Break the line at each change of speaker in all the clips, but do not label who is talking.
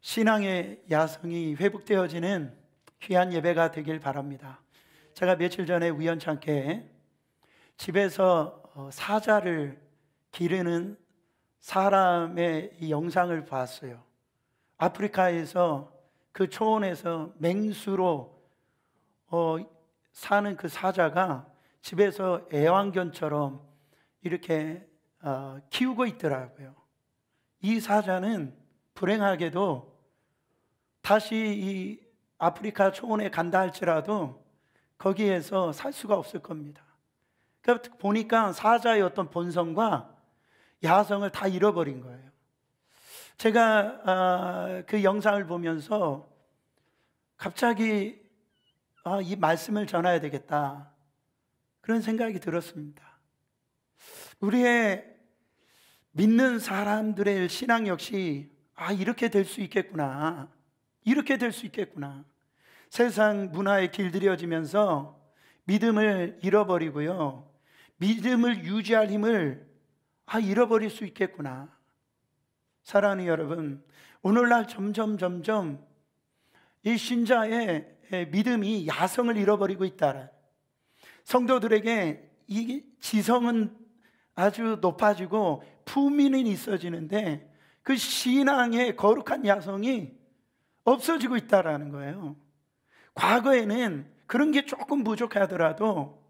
신앙의 야성이 회복되어지는 귀한 예배가 되길 바랍니다. 제가 며칠 전에 우연찮게 집에서 사자를 기르는 사람의 이 영상을 봤어요. 아프리카에서 그 초원에서 맹수로 사는 그 사자가 집에서 애완견처럼 이렇게 키우고 있더라고요. 이 사자는 불행하게도 다시 이 아프리카 초원에 간다 할지라도 거기에서 살 수가 없을 겁니다. 그러니까 보니까 사자의 어떤 본성과 야성을 다 잃어버린 거예요. 제가 그 영상을 보면서 갑자기 이 말씀을 전해야 되겠다, 그런 생각이 들었습니다. 우리의 믿는 사람들의 신앙 역시 이렇게 될 수 있겠구나, 이렇게 될 수 있겠구나. 세상 문화에 길들여지면서 믿음을 잃어버리고요, 믿음을 유지할 힘을 잃어버릴 수 있겠구나. 사랑하는 여러분, 오늘날 점점 이 신자의 믿음이 야성을 잃어버리고 있다. 성도들에게 이 지성은 아주 높아지고 품위는 있어지는데 그 신앙의 거룩한 야성이 없어지고 있다라는 거예요. 과거에는 그런 게 조금 부족하더라도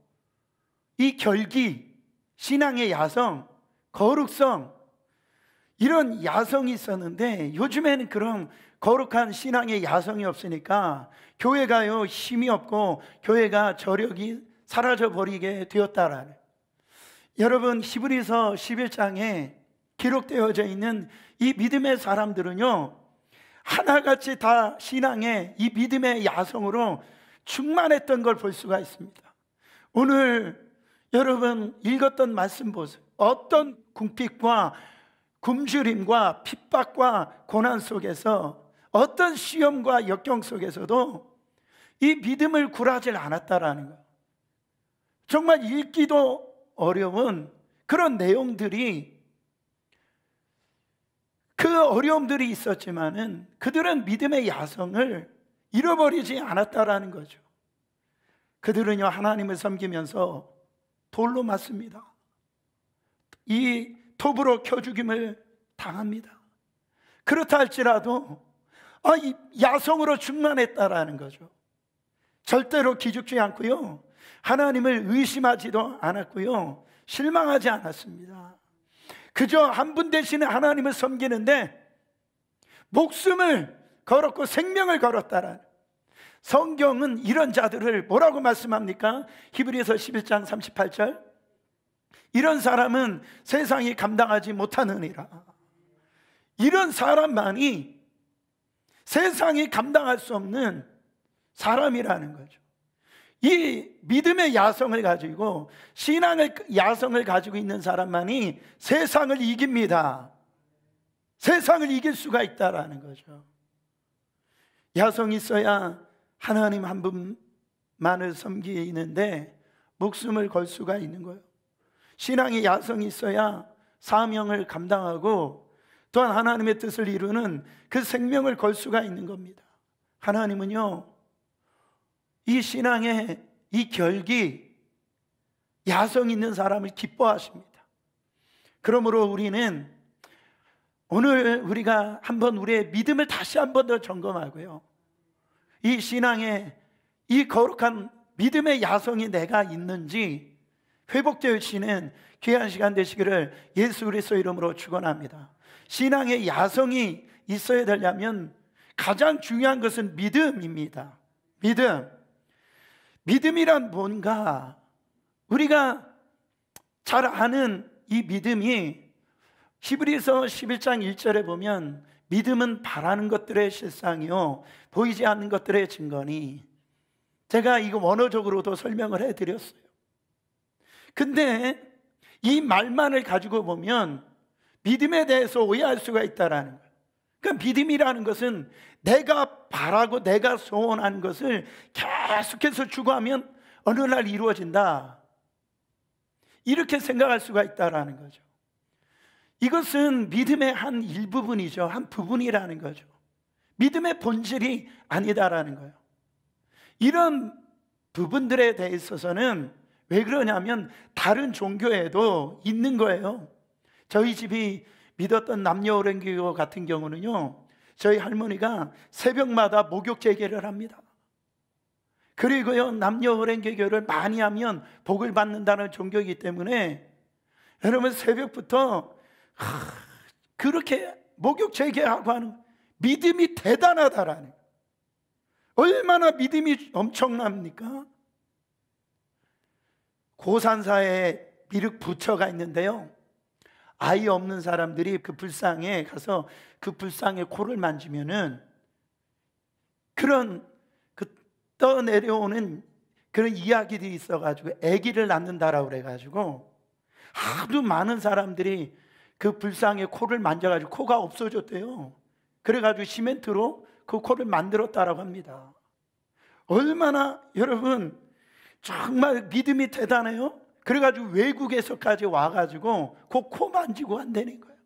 이 결기, 신앙의 야성, 거룩성, 이런 야성이 있었는데 요즘에는 그런 거룩한 신앙의 야성이 없으니까 교회가요 힘이 없고 교회가 저력이 사라져버리게 되었다라는. 여러분, 히브리서 11장에 기록되어져 있는 이 믿음의 사람들은요 하나같이 다 신앙의 이 믿음의 야성으로 충만했던 걸 볼 수가 있습니다. 오늘 여러분 읽었던 말씀 보세요. 어떤 궁핍과 굶주림과 핍박과 고난 속에서, 어떤 시험과 역경 속에서도 이 믿음을 굴하지 않았다라는 거예요. 정말 읽기도 어려운 그런 내용들이, 그 어려움들이 있었지만은 그들은 믿음의 야성을 잃어버리지 않았다라는 거죠. 그들은요 하나님을 섬기면서 돌로 맞습니다. 이 톱으로 켜 죽임을 당합니다. 그렇다 할지라도 이 야성으로 충만했다라는 거죠. 절대로 기죽지 않고요, 하나님을 의심하지도 않았고요, 실망하지 않았습니다. 그저 한 분 되시는 하나님을 섬기는데 목숨을 걸었고 생명을 걸었다라는. 성경은 이런 자들을 뭐라고 말씀합니까? 히브리서 11장 38절, 이런 사람은 세상이 감당하지 못하느니라. 이런 사람만이 세상이 감당할 수 없는 사람이라는 거죠. 이 믿음의 야성을 가지고, 신앙의 야성을 가지고 있는 사람만이 세상을 이깁니다. 세상을 이길 수가 있다라는 거죠. 야성이 있어야 하나님 한 분만을 섬기는데 목숨을 걸 수가 있는 거예요. 신앙의 야성이 있어야 사명을 감당하고 또한 하나님의 뜻을 이루는 그 생명을 걸 수가 있는 겁니다. 하나님은요 이 신앙의 이 결기, 야성 있는 사람을 기뻐하십니다. 그러므로 우리는 오늘 우리가 한번 우리의 믿음을 다시 한번 더 점검하고요, 이 신앙의 이 거룩한 믿음의 야성이 내가 있는지 회복되어지는 귀한 시간 되시기를 예수 그리스도 이름으로 축원합니다. 신앙의 야성이 있어야 되려면 가장 중요한 것은 믿음입니다. 믿음이란 뭔가, 우리가 잘 아는 이 믿음이 히브리서 11장 1절에 보면 믿음은 바라는 것들의 실상이요 보이지 않는 것들의 증거니. 제가 이거 원어적으로도 설명을 해드렸어요. 근데 이 말만을 가지고 보면 믿음에 대해서 오해할 수가 있다라는 거예요. 그러니까 믿음이라는 것은 내가 바라고 내가 소원한 것을 계속해서 추구하면 어느 날 이루어진다, 이렇게 생각할 수가 있다라는 거죠. 이것은 믿음의 한 일부분이죠. 한 부분이라는 거죠. 믿음의 본질이 아니다라는 거예요. 이런 부분들에 대해 있어서는 왜 그러냐면 다른 종교에도 있는 거예요. 저희 집이 믿었던 남녀오랜교회 같은 경우는요, 저희 할머니가 새벽마다 목욕 재개를 합니다. 그리고요, 남녀오랜교회를 많이 하면 복을 받는다는 종교이기 때문에 여러분 새벽부터 그렇게 목욕 재개하고 하는 믿음이 대단하다라는, 얼마나 믿음이 엄청납니까? 고산사에 미륵 부처가 있는데요, 아이 없는 사람들이 그 불상에 가서 그 불상의 코를 만지면은 그런 떠내려오는 그런 이야기들이 있어가지고 아기를 낳는다라고 그래가지고 하도 많은 사람들이 그 불상의 코를 만져가지고 코가 없어졌대요. 그래가지고 시멘트로 그 코를 만들었다라고 합니다. 얼마나 여러분 정말 믿음이 대단해요. 그래가지고 외국에서까지 와가지고 그 코 만지고 한다는 거예요.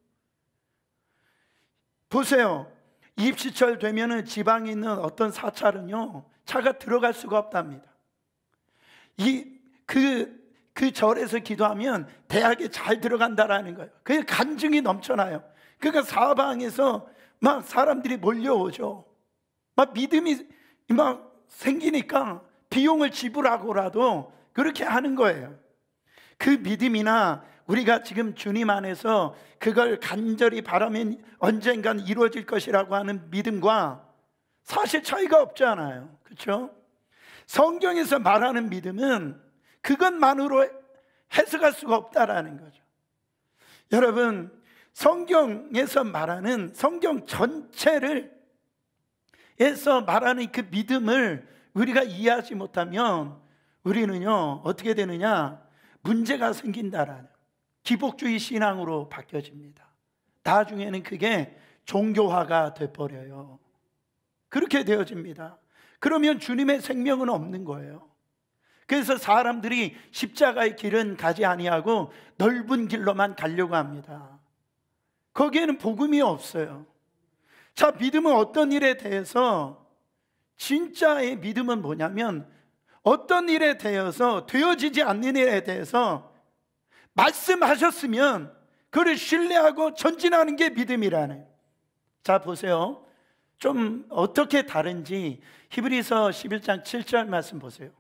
보세요, 입시철 되면은 지방에 있는 어떤 사찰은요, 차가 들어갈 수가 없답니다. 그 절에서 기도하면 대학에 잘 들어간다라는 거예요. 그게 간증이 넘쳐나요. 그러니까 사방에서 막 사람들이 몰려오죠. 막 믿음이 막 생기니까 비용을 지불하고라도 그렇게 하는 거예요. 그 믿음이나 우리가 지금 주님 안에서 그걸 간절히 바라면 언젠간 이루어질 것이라고 하는 믿음과 사실 차이가 없잖아요. 그렇죠? 성경에서 말하는 믿음은 그것만으로 해석할 수가 없다라는 거죠. 여러분, 성경에서 말하는 성경 전체를 에서 말하는 그 믿음을 우리가 이해하지 못하면 우리는요, 어떻게 되느냐, 문제가 생긴다라는 기복주의 신앙으로 바뀌어집니다. 나중에는 그게 종교화가 돼버려요. 그렇게 되어집니다. 그러면 주님의 생명은 없는 거예요. 그래서 사람들이 십자가의 길은 가지 아니하고 넓은 길로만 가려고 합니다. 거기에는 복음이 없어요. 자, 믿음은 어떤 일에 대해서, 진짜의 믿음은 뭐냐면 어떤 일에 대해서, 되어지지 않는 일에 대해서 말씀하셨으면 그를 신뢰하고 전진하는 게 믿음이라네. 자, 보세요. 좀 어떻게 다른지 히브리서 11장 7절 말씀 보세요.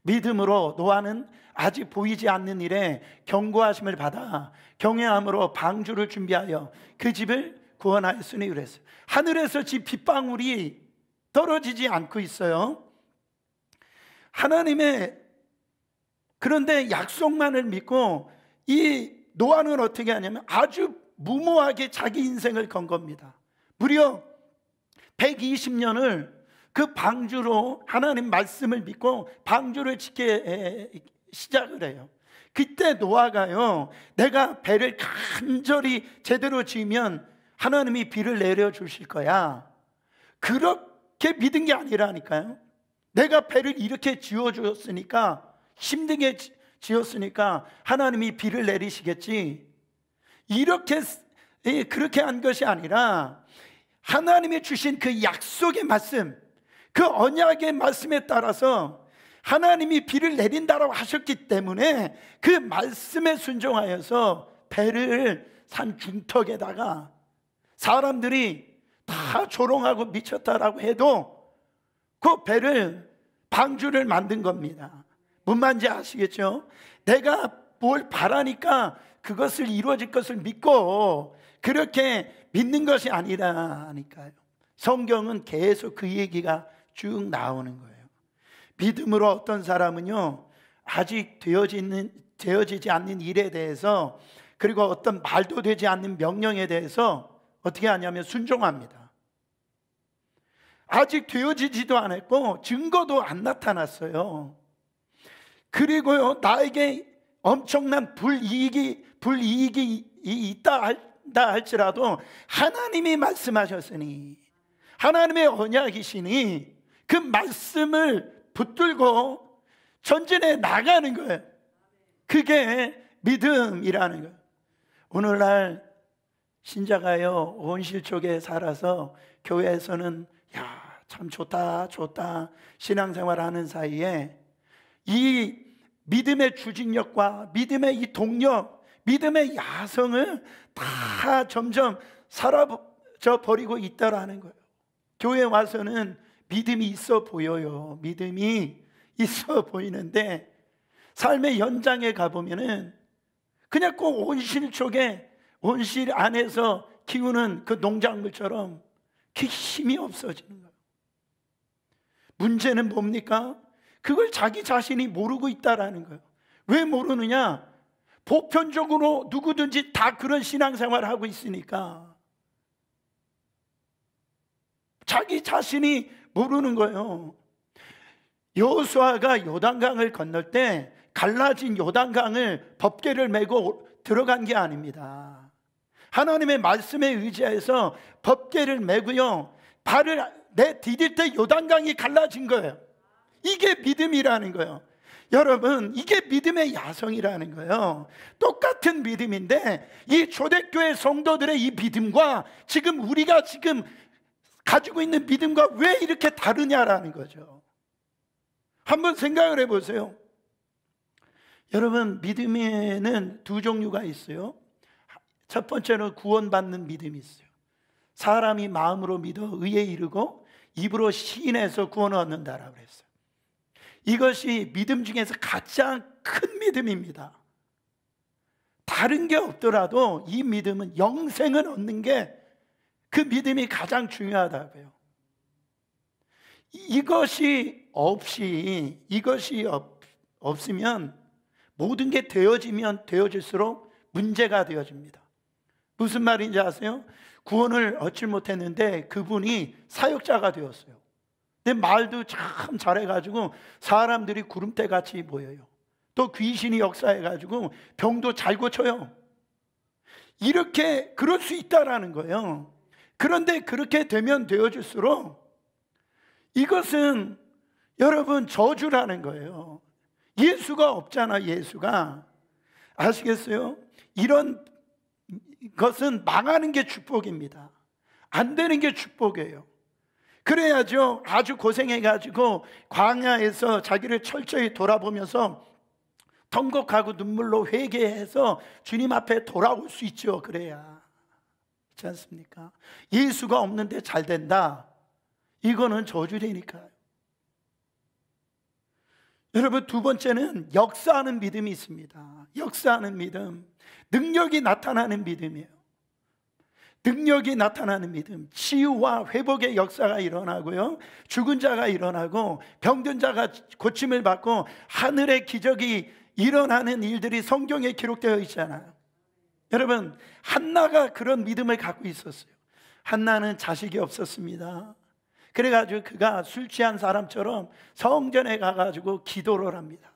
믿음으로 노아는 아직 보이지 않는 일에 경고하심을 받아 경외함으로 방주를 준비하여 그 집을 구원하였으니 그랬어요. 하늘에서 집 빗방울이 떨어지지 않고 있어요. 하나님의, 그런데 약속만을 믿고 이 노아는 어떻게 하냐면 아주 무모하게 자기 인생을 건 겁니다. 무려 120년을 그 방주로 하나님 말씀을 믿고 방주를 짓게 시작을 해요. 그때 노아가요, 내가 배를 간절히 제대로 지으면 하나님이 비를 내려주실 거야, 그렇게 믿은 게 아니라니까요. 내가 배를 이렇게 지어주었으니까, 힘들게 지었으니까 하나님이 비를 내리시겠지, 그렇게 한 것이 아니라 하나님이 주신 그 약속의 말씀, 그 언약의 말씀에 따라서 하나님이 비를 내린다라고 하셨기 때문에 그 말씀에 순종하여서 배를 산 중턱에다가, 사람들이 다 조롱하고 미쳤다라고 해도 그 배를, 방주를 만든 겁니다. 뭔 말인지 아시겠죠? 내가 뭘 바라니까 그것을 이루어질 것을 믿고 그렇게 믿는 것이 아니라니까요. 성경은 계속 그 얘기가 쭉 나오는 거예요. 믿음으로 어떤 사람은요, 아직 되어지지 않는 일에 대해서, 그리고 어떤 말도 되지 않는 명령에 대해서 어떻게 하냐면 순종합니다. 아직 되어지지도 않았고 증거도 안 나타났어요. 그리고요, 나에게 엄청난 불이익이 있다 할지라도 하나님이 말씀하셨으니, 하나님의 언약이시니 그 말씀을 붙들고 전진해 나가는 거예요. 그게 믿음이라는 거예요. 오늘날 신자가요, 온실족에 살아서 교회에서는 참 좋다 신앙생활 하는 사이에 이 믿음의 추진력과 믿음의 이 동력, 믿음의 야성을 다 점점 사라져 버리고 있다라는 거예요. 교회 와서는 믿음이 있어 보여요. 믿음이 있어 보이는데 삶의 현장에 가보면은 그냥 꼭 온실 안에서 키우는 그 농작물처럼 그 힘이 없어지는 거예요. 문제는 뭡니까? 그걸 자기 자신이 모르고 있다라는 거예요. 왜 모르느냐? 보편적으로 누구든지 다 그런 신앙생활을 하고 있으니까 자기 자신이 모르는 거예요. 여호수아가 요단강을 건널 때 갈라진 요단강을 법궤를 메고 들어간 게 아닙니다. 하나님의 말씀에 의지해서 법궤를 메고요, 발을 내디딜 때 요단강이 갈라진 거예요. 이게 믿음이라는 거예요. 여러분, 이게 믿음의 야성이라는 거예요. 똑같은 믿음인데 이 초대교회 성도들의 이 믿음과 지금 우리가 지금 가지고 있는 믿음과 왜 이렇게 다르냐라는 거죠. 한번 생각을 해보세요. 여러분, 믿음에는 두 종류가 있어요. 첫 번째는 구원받는 믿음이 있어요. 사람이 마음으로 믿어 의에 이르고 입으로 시인해서 구원을 얻는다라고 그랬어요. 이것이 믿음 중에서 가장 큰 믿음입니다. 다른 게 없더라도 이 믿음은 영생을 얻는 게 그 믿음이 가장 중요하다고요. 이것이 없으면 모든 게 되어지면 되어질수록 문제가 되어집니다. 무슨 말인지 아세요? 구원을 얻지 못했는데 그분이 사역자가 되었어요. 근데 말도 참 잘해가지고 사람들이 구름대같이 모여요. 또 귀신이 역사해가지고 병도 잘 고쳐요. 이렇게 그럴 수 있다라는 거예요. 그런데 그렇게 되면 되어질수록 이것은 여러분 저주라는 거예요. 예수가 없잖아. 예수가. 아시겠어요? 이런 것은 망하는 게 축복입니다. 안 되는 게 축복이에요. 그래야죠. 아주 고생해가지고 광야에서 자기를 철저히 돌아보면서 통곡하고 눈물로 회개해서 주님 앞에 돌아올 수 있죠. 그래야. 그렇지 않습니까? 예수가 없는데 잘 된다, 이거는 저주라니까요. 여러분, 두 번째는 역사하는 믿음이 있습니다. 역사하는 믿음, 능력이 나타나는 믿음이에요. 능력이 나타나는 믿음, 치유와 회복의 역사가 일어나고요, 죽은 자가 일어나고 병든 자가 고침을 받고 하늘의 기적이 일어나는 일들이 성경에 기록되어 있잖아요. 여러분, 한나가 그런 믿음을 갖고 있었어요. 한나는 자식이 없었습니다. 그래가지고 그가 술 취한 사람처럼 성전에 가가지고 기도를 합니다.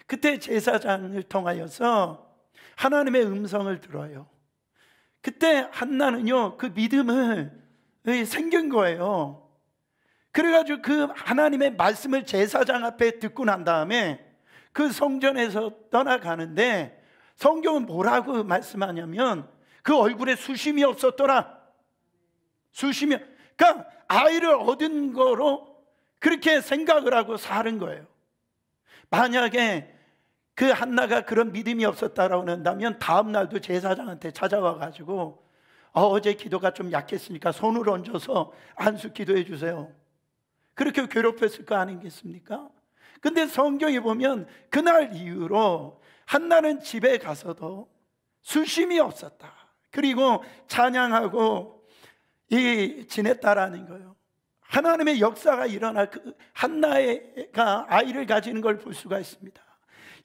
그때 제사장을 통하여서 하나님의 음성을 들어요. 그때 한나는요, 그 믿음을 생긴 거예요. 그래가지고 그 하나님의 말씀을 제사장 앞에 듣고 난 다음에 그 성전에서 떠나가는데 성경은 뭐라고 말씀하냐면 그 얼굴에 수심이 없었더라. 수심이, 그러니까 아이를 얻은 거로 그렇게 생각을 하고 사는 거예요. 만약에 그 한나가 그런 믿음이 없었다라고 한다면 다음 날도 제사장한테 찾아와 가지고 어제 기도가 좀 약했으니까 손을 얹어서 안수 기도해 주세요. 그렇게 괴롭혔을 거 아니겠습니까? 근데 성경에 보면 그날 이후로 한나는 집에 가서도 수심이 없었다. 그리고 찬양하고 지냈다라는 거예요. 하나님의 역사가 일어날 그 한나가 아이를 가지는 걸 볼 수가 있습니다.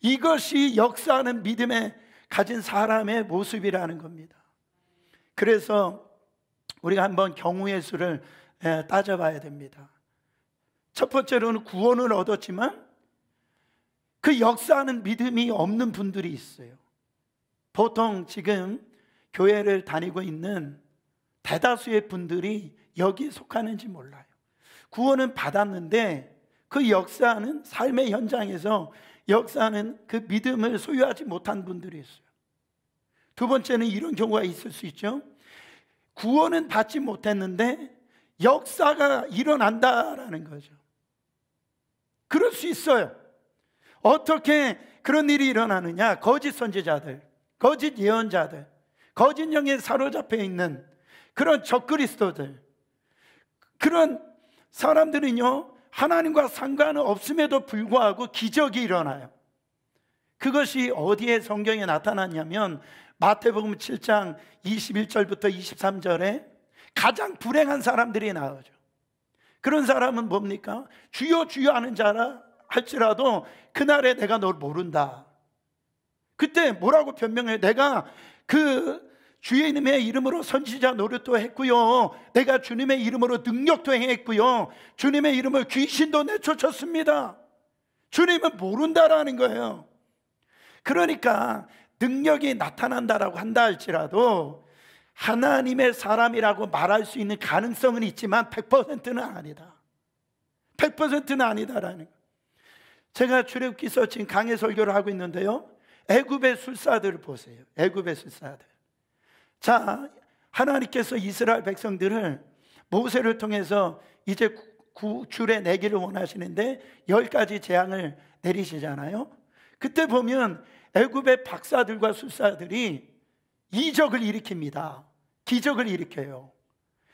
이것이 역사하는 믿음에 가진 사람의 모습이라는 겁니다. 그래서 우리가 한번 경우의 수를 따져봐야 됩니다. 첫 번째로는 구원을 얻었지만 그 역사하는 믿음이 없는 분들이 있어요. 보통 지금 교회를 다니고 있는 대다수의 분들이 여기에 속하는지 몰라요. 구원은 받았는데 그 역사하는 삶의 현장에서 역사하는 그 믿음을 소유하지 못한 분들이 있어요. 두 번째는 이런 경우가 있을 수 있죠. 구원은 받지 못했는데 역사가 일어난다라는 거죠. 그럴 수 있어요. 어떻게 그런 일이 일어나느냐? 거짓 선지자들, 거짓 예언자들, 거짓 영에 사로잡혀 있는 그런 적그리스도들, 그런 사람들은요, 하나님과 상관없음에도 불구하고 기적이 일어나요. 그것이 어디에 성경에 나타났냐면 마태복음 7장 21절부터 23절에 가장 불행한 사람들이 나오죠. 그런 사람은 뭡니까? 주여 주여 하는 자라 할지라도 그날에 내가 널 모른다. 그때 뭐라고 변명해요? 내가 그 주님의 이름으로 선지자 노릇도 했고요, 내가 주님의 이름으로 능력도 행했고요, 주님의 이름으로 귀신도 내쫓았습니다. 주님은 모른다라는 거예요. 그러니까 능력이 나타난다라고 한다 할지라도 하나님의 사람이라고 말할 수 있는 가능성은 있지만 100%는 아니다. 100%는 아니다라는 거예요. 제가 출애굽기서 지금 강해 설교를 하고 있는데요, 애굽의 술사들을 보세요. 애굽의 술사들. 자, 하나님께서 이스라엘 백성들을 모세를 통해서 이제 구출해 내기를 원하시는데 10가지 재앙을 내리시잖아요. 그때 보면 애굽의 박사들과 술사들이 이적을 일으킵니다. 기적을 일으켜요.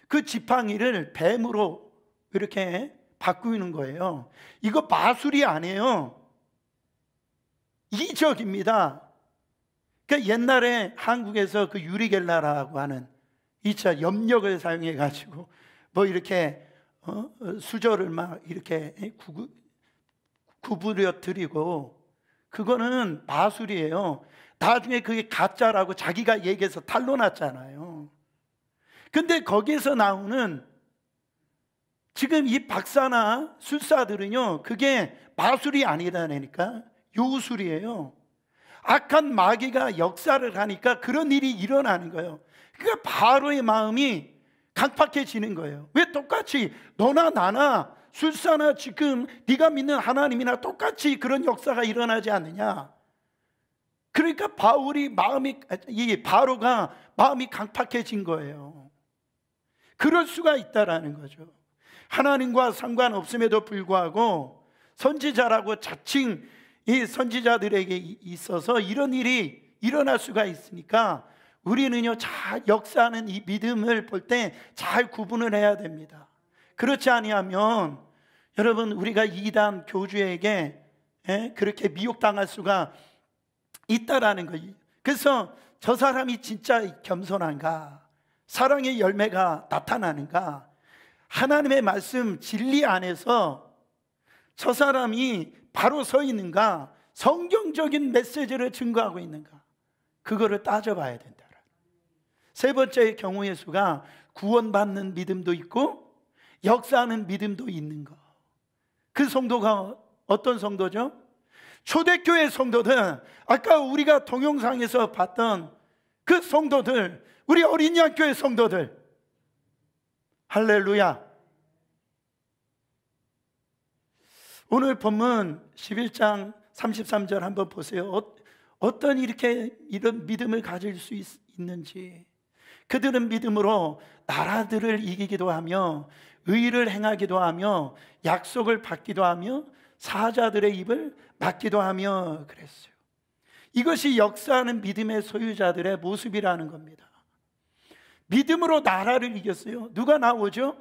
그 지팡이를 뱀으로 이렇게 바꾸는 거예요. 이거 마술이 아니에요. 이적입니다. 그러니까 옛날에 한국에서 그 유리겔라라고 하는 2차 염력을 사용해 가지고 뭐 이렇게 수저를 막 이렇게 구부려 드리고, 그거는 마술이에요. 나중에 그게 가짜라고 자기가 얘기해서 탄로 났잖아요. 근데 거기에서 나오는 지금 이 박사나 술사들은요, 그게 마술이 아니라니까 요술이에요. 악한 마귀가 역사를 하니까 그런 일이 일어나는 거예요. 그러니까 바로의 마음이 강팍해지는 거예요. 왜 똑같이 너나 나나 술사나 지금 네가 믿는 하나님이나 똑같이 그런 역사가 일어나지 않느냐? 그러니까 바로가 마음이 강팍해진 거예요. 그럴 수가 있다라는 거죠. 하나님과 상관없음에도 불구하고 선지자라고 자칭 이 선지자들에게 있어서 이런 일이 일어날 수가 있으니까 우리는요, 잘 역사하는 이 믿음을 볼 때 잘 구분을 해야 됩니다. 그렇지 아니하면 여러분, 우리가 이단 교주에게 그렇게 미혹당할 수가 있다라는 거예요. 그래서 저 사람이 진짜 겸손한가, 사랑의 열매가 나타나는가, 하나님의 말씀 진리 안에서 저 사람이 바로 서 있는가, 성경적인 메시지를 증거하고 있는가, 그거를 따져봐야 된다. 세 번째의 경우의 수가 구원받는 믿음도 있고 역사하는 믿음도 있는 거. 그 성도가 어떤 성도죠? 초대교회 성도들, 아까 우리가 동영상에서 봤던 그 성도들, 우리 어린 양교회 성도들. 할렐루야. 오늘 본문 11장 33절 한번 보세요. 어떤 이런 믿음을 가질 수 있는지. 그들은 믿음으로 나라들을 이기기도 하며 의를 행하기도 하며 약속을 받기도 하며 사자들의 입을 막기도 하며 그랬어요. 이것이 역사하는 믿음의 소유자들의 모습이라는 겁니다. 믿음으로 나라를 이겼어요. 누가 나오죠?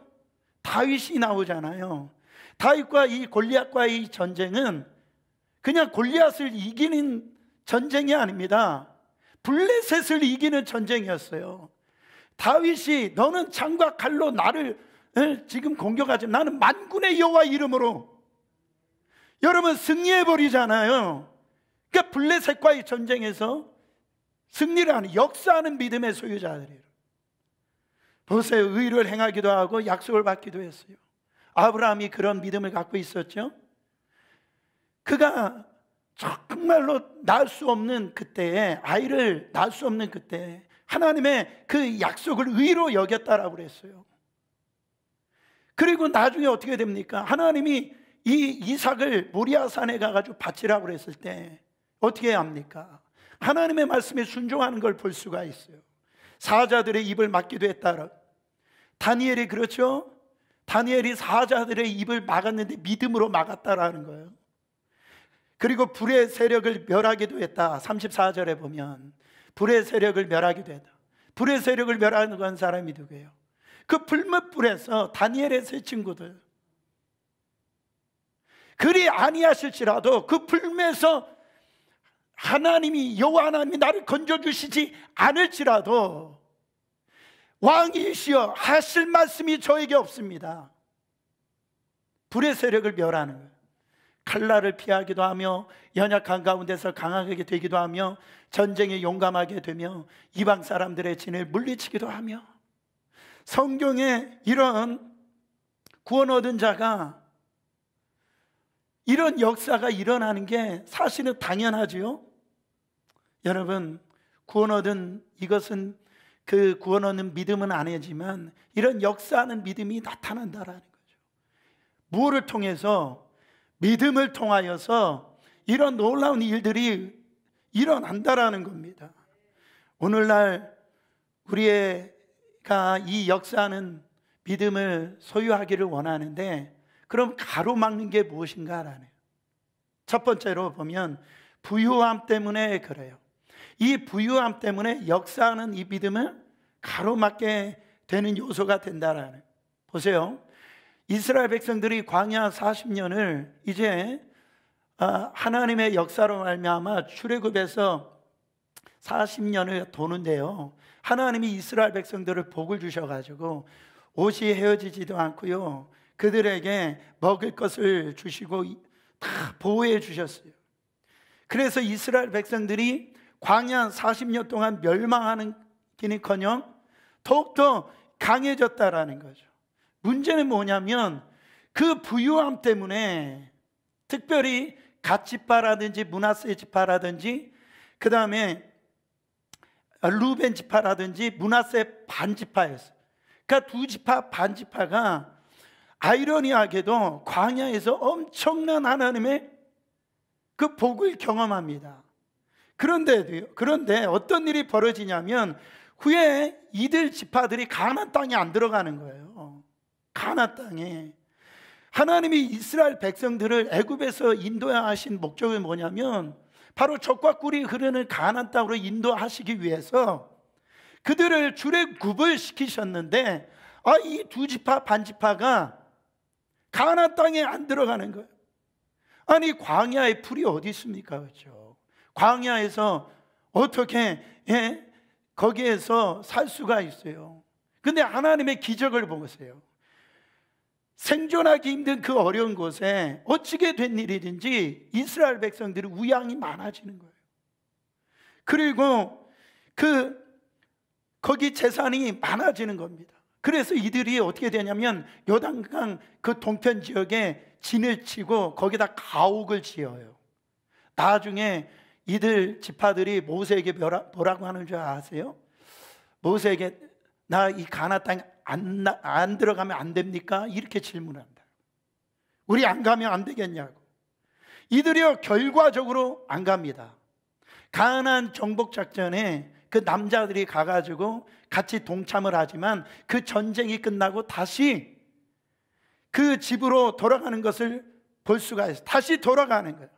다윗이 나오잖아요. 다윗과 이 골리앗과의 전쟁은 그냥 골리앗을 이기는 전쟁이 아닙니다. 블레셋을 이기는 전쟁이었어요. 다윗이 너는 창과 칼로 나를 지금 공격하지, 나는 만군의 여호와 이름으로. 여러분, 승리해버리잖아요. 그러니까 블레셋과의 전쟁에서 승리를 하는, 역사하는 믿음의 소유자들이에요. 보세요. 의를 행하기도 하고 약속을 받기도 했어요. 아브라함이 그런 믿음을 갖고 있었죠. 그가 정말로 낳을 수 없는 그때에, 아이를 낳을 수 없는 그때에 하나님의 그 약속을 의로 여겼다라고 그랬어요. 그리고 나중에 어떻게 됩니까? 하나님이 이 이삭을 모리아산에 가가지고 바치라고 그랬을 때 어떻게 해야 합니까? 하나님의 말씀에 순종하는 걸 볼 수가 있어요. 사자들의 입을 막기도 했다. 다니엘이 그렇죠? 다니엘이 사자들의 입을 막았는데 믿음으로 막았다라는 거예요. 그리고 불의 세력을 멸하기도 했다. 34절에 보면 불의 세력을 멸하기도 했다. 불의 세력을 멸하는 사람이 누구예요? 그 불못불에서 다니엘의 세 친구들. 그리 아니하실지라도 그 불에서 하나님이, 여호와 하나님이 나를 건져주시지 않을지라도 왕이시여 하실 말씀이 저에게 없습니다. 불의 세력을 멸하는 거예요. 칼날을 피하기도 하며 연약한 가운데서 강하게 되기도 하며 전쟁에 용감하게 되며 이방 사람들의 진을 물리치기도 하며, 성경에 이런 구원 얻은 자가 이런 역사가 일어나는 게 사실은 당연하지요. 여러분, 구원 얻은 이것은 그 구원 얻는 믿음은 아니지만 이런 역사하는 믿음이 나타난다라는 거죠. 무엇을 통해서? 믿음을 통하여서 이런 놀라운 일들이 일어난다라는 겁니다. 오늘날 우리가 이 역사하는 믿음을 소유하기를 원하는데, 그럼 가로막는 게 무엇인가라는, 첫 번째로 보면 부유함 때문에 그래요. 이 부유함 때문에 역사하는 이 믿음을 가로막게 되는 요소가 된다라는. 보세요, 이스라엘 백성들이 광야 40년을 이제 하나님의 역사로 말미암아 출애굽에서 40년을 도는데요, 하나님이 이스라엘 백성들을 복을 주셔가지고 옷이 헤어지지도 않고요, 그들에게 먹을 것을 주시고 다 보호해 주셨어요. 그래서 이스라엘 백성들이 광야 40년 동안 멸망하는 기는커녕 더욱더 강해졌다라는 거죠. 문제는 뭐냐면 그 부유함 때문에, 특별히 갓지파라든지 므낫세 지파라든지 그 다음에 루벤 지파라든지 므낫세 반지파였어요. 그러니까 두 지파 반지파가 아이러니하게도 광야에서 엄청난 하나님의 그 복을 경험합니다. 그런데 어떤 일이 벌어지냐면 후에 이들 지파들이 가나안 땅에 안 들어가는 거예요. 가나안 땅에. 하나님이 이스라엘 백성들을 애굽에서 인도하신 목적이 뭐냐면 바로 젖과 꿀이 흐르는 가나안 땅으로 인도하시기 위해서 그들을 출애굽을 시키셨는데, 이 두 지파 반지파가 가나안 땅에 안 들어가는 거예요. 아니, 광야에 풀이 어디 있습니까? 그렇죠? 광야에서 어떻게 거기에서 살 수가 있어요? 근데 하나님의 기적을 보세요. 생존하기 힘든 그 어려운 곳에 어찌게 된 일이든지 이스라엘 백성들이 우양이 많아지는 거예요. 그리고 거기 재산이 많아지는 겁니다. 그래서 이들이 어떻게 되냐면 요단강 그 동편 지역에 진을 치고 거기다 가옥을 지어요. 나중에 이들 지파들이 모세에게 뭐라고 하는 줄 아세요? 모세에게 나 이 가나안 땅에 안 들어가면 안 됩니까? 이렇게 질문한다. 우리 안 가면 안 되겠냐고. 이들이요 결과적으로 안 갑니다. 가나안 정복 작전에 그 남자들이 가가지고 같이 동참을 하지만 그 전쟁이 끝나고 다시 그 집으로 돌아가는 것을 볼 수가 있어요. 다시 돌아가는 거예요.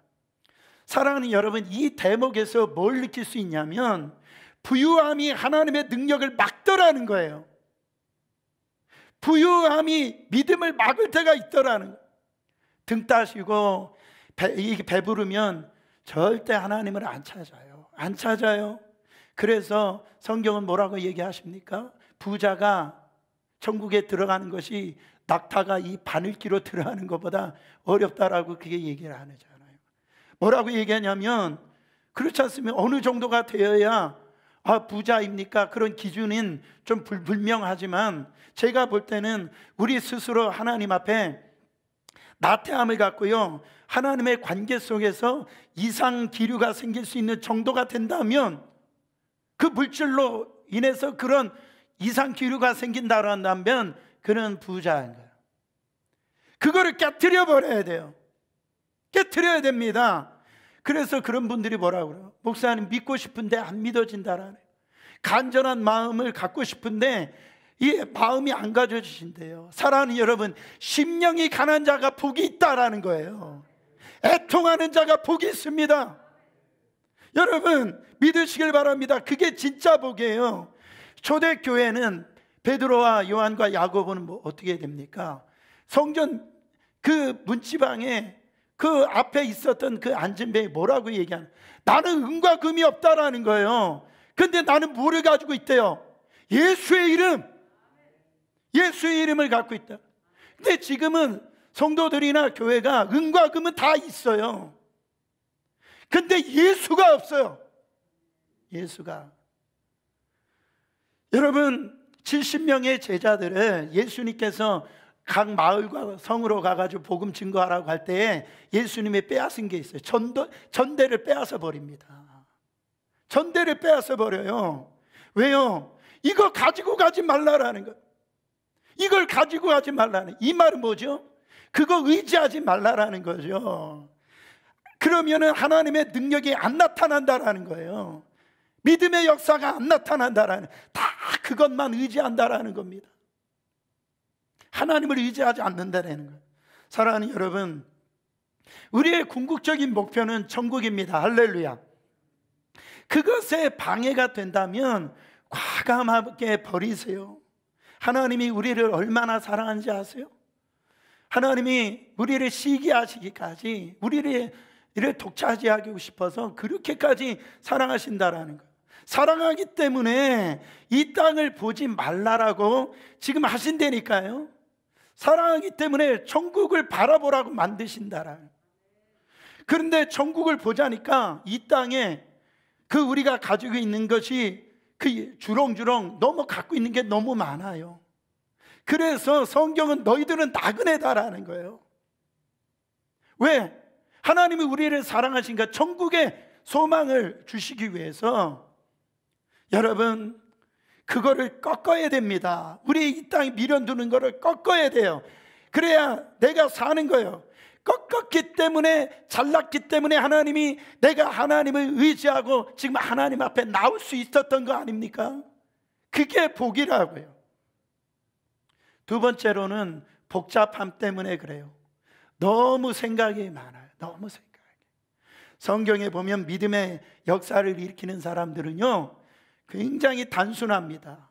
사랑하는 여러분, 이 대목에서 뭘 느낄 수 있냐면 부유함이 하나님의 능력을 막더라는 거예요. 부유함이 믿음을 막을 때가 있더라는 거예요. 등 따시고 배부르면 절대 하나님을 안 찾아요. 안 찾아요. 그래서 성경은 뭐라고 얘기하십니까? 부자가 천국에 들어가는 것이 낙타가 이 바늘기로 들어가는 것보다 어렵다라고 그게 얘기를 하잖아요. 뭐라고 얘기하냐면, 그렇지 않습니까? 어느 정도가 되어야 부자입니까? 그런 기준은 좀 불명하지만 제가 볼 때는 우리 스스로 하나님 앞에 나태함을 갖고요, 하나님의 관계 속에서 이상 기류가 생길 수 있는 정도가 된다면, 그 물질로 인해서 그런 이상 기류가 생긴다면 그는 부자인 거예요. 그거를 깨트려 버려야 돼요. 깨트려야 됩니다. 그래서 그런 분들이 뭐라고 그래요? 목사님 믿고 싶은데 안 믿어진다라네. 간절한 마음을 갖고 싶은데 이 마음이 안 가져지신대요. 사랑하는 여러분, 심령이 가난 자가 복이 있다라는 거예요. 애통하는 자가 복이 있습니다. 여러분 믿으시길 바랍니다. 그게 진짜 복이에요. 초대교회는 베드로와 요한과 야고보는 뭐 어떻게 됩니까? 성전 그 문지방에 그 앞에 있었던 그 앉은 배에 뭐라고 얘기하는, 나는 은과 금이 없다라는 거예요. 근데 나는 뭐를 가지고 있대요? 예수의 이름, 예수의 이름을 갖고 있다. 근데 지금은 성도들이나 교회가 은과 금은 다 있어요. 근데 예수가 없어요. 예수가. 여러분 70명의 제자들을 예수님께서 각 마을과 성으로 가가지고 복음 증거하라고 할 때에 예수님이 빼앗은 게 있어요. 전대를 빼앗아 버립니다. 전대를 빼앗아 버려요. 왜요? 이거 가지고 가지 말라라는 거예요. 이걸 가지고 가지 말라는, 이 말은 뭐죠? 그거 의지하지 말라라는 거죠. 그러면은 하나님의 능력이 안 나타난다라는 거예요. 믿음의 역사가 안 나타난다라는, 다 그것만 의지한다라는 겁니다. 하나님을 의지하지 않는다라는 거예요. 사랑하는 여러분, 우리의 궁극적인 목표는 천국입니다. 할렐루야. 그것에 방해가 된다면 과감하게 버리세요. 하나님이 우리를 얼마나 사랑하는지 아세요? 하나님이 우리를 시기하시기까지, 우리를 독차지하고 싶어서 그렇게까지 사랑하신다라는 거예요. 사랑하기 때문에 이 땅을 보지 말라라고 지금 하신다니까요. 사랑하기 때문에 천국을 바라보라고 만드신다라는 거예요. 그런데 천국을 보자니까 이 땅에 그 우리가 가지고 있는 것이 그 주렁주렁 너무 갖고 있는 게 너무 많아요. 그래서 성경은 너희들은 나그네다라는 거예요. 왜? 하나님이 우리를 사랑하신가, 천국의 소망을 주시기 위해서 여러분 그거를 꺾어야 됩니다. 우리 이 땅에 미련두는 거를 꺾어야 돼요. 그래야 내가 사는 거예요. 꺾었기 때문에, 잘났기 때문에 하나님이, 내가 하나님을 의지하고 지금 하나님 앞에 나올 수 있었던 거 아닙니까? 그게 복이라고요. 두 번째로는 복잡함 때문에 그래요. 너무 생각이 많아요. 너무 생각이. 성경에 보면 믿음의 역사를 일으키는 사람들은요 굉장히 단순합니다.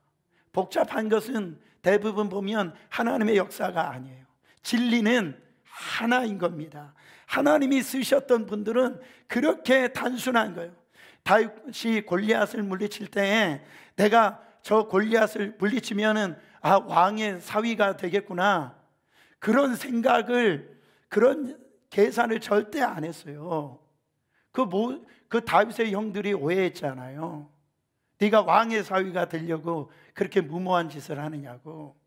복잡한 것은 대부분 보면 하나님의 역사가 아니에요. 진리는 하나인 겁니다. 하나님이 쓰셨던 분들은 그렇게 단순한 거예요. 다윗이 골리앗을 물리칠 때 내가 저 골리앗을 물리치면은 왕의 사위가 되겠구나, 그런 생각을, 그런 계산을 절대 안 했어요. 그 다윗의 형들이 오해했잖아요. 네가 왕의 사위가 되려고 그렇게 무모한 짓을 하느냐고.